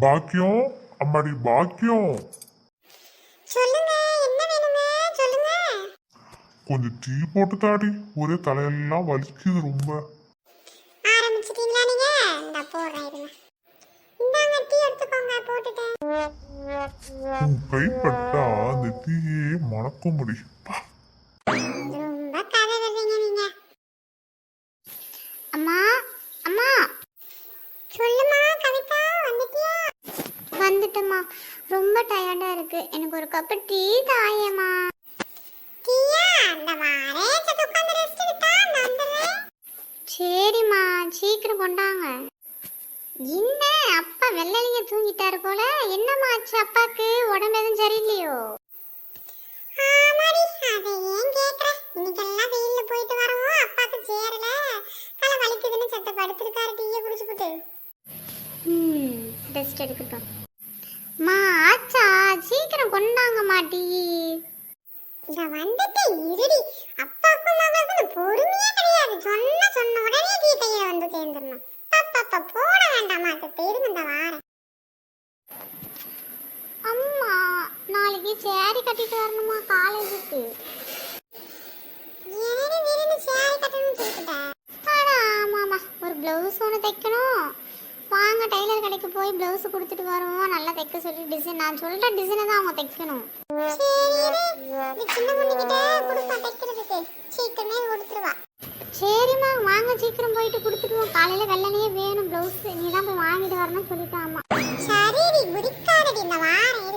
பாக்கியம், அம்மாடி பாக்கியம், சொல்லுங்க, என்ன வேணுங்க? சொல்லுங்க. கொஞ்சம் டீ போட்டு தாடி, ஒரே தலையெல்லாம் வலிக்குது ரொம்ப. ஆரம்பிச்சிட்டீங்களா நீங்க? இந்த போடுறேன் இருங்க. இந்தாங்க டீ எடுத்துக்கோங்க, போட்டுட்டேன். உன் கைப்பட்டா அந்த டீயே மணக்க முடியும். ரொம்ப கதை வர்றீங்க நீங்க. அம்மா, அம்மா. சொல்லுமா கவிதா, வந்துட்டியா? வந்துட்டம்மா. ரொம்ப டயர்டா இருக்கு. எனக்கு ஒரு கப் டீ தாயேம்மா. டீயா? இந்த வாரே சத்து உட்கார்ந்து ரெஸ்ட் எடுத்தா நான் வந்துறேன். சரிம்மா, சீக்கிரம் கொண்டாங்க. என்ன அப்பா வெள்ளலிங்க தூங்கிட்டாரு போல. என்னம்மா ஆச்சு அப்பாக்கு? உடம்பு எதுவும் சரியில்லையோ? ஆமாடி, அதை ஏன் கேக்குற? இன்னைக்கெல்லாம் வெயில்ல போயிட்டு வரவும் அப்பாக்கு சேரல, தலை வலிக்குதுன்னு சத்த படுத்திருக்காரு டீயை குடிச்சுக்கிட்டு. ரெஸ்ட் எடுக்கட்டும். மா ஆச்சா, சீக்கிரம் கொண்டாங்கம்மா டீ. இத வந்துட்டு இருடி. அப்பாக்கும் மகளுக்கும் பொறுமையே கிடையாது. சொன்ன உடனே டீ கையில வந்து சேர்ந்துடணும். பாப்பா போட வேண்டாமா? அது பேருங்க இந்த வாரம். அம்மா, நாளைக்கு சேரி கட்டிட்டு வரணுமா காலேஜுக்கு? ஏனே வீரனு சேரி கட்டணும்னு சொல்லிட்டேன். அடா ஆமாமா, ஒரு பிளவுஸ் ஒன்று தைக்கணும். வாங்க டெய்லர் கடைக்கு போய் பிளவுஸ் கொடுத்துட்டு வருவோம். நல்லா தைக்க சொல்லி டிசைன், நான் சொல்ற டிசைனை தான் அவங்க தைக்கணும். சரி, இந்த சின்ன பொண்ணுகிட்ட கொடுப்பா தைக்கிறதுக்கு, சீக்கிரமே கொடுத்துருவா. சரிம்மா, வாங்க சீக்கிரம் போயிட்டு கொடுத்துடுவோம். காலையில வெள்ளனையே வேணும் பிளவுஸ், நீ தான் போய் வாங்கிட்டு வரணும்னு சொல்லிட்டாமா. சரிடி, குதிக்காதடி, இந்த வாரம்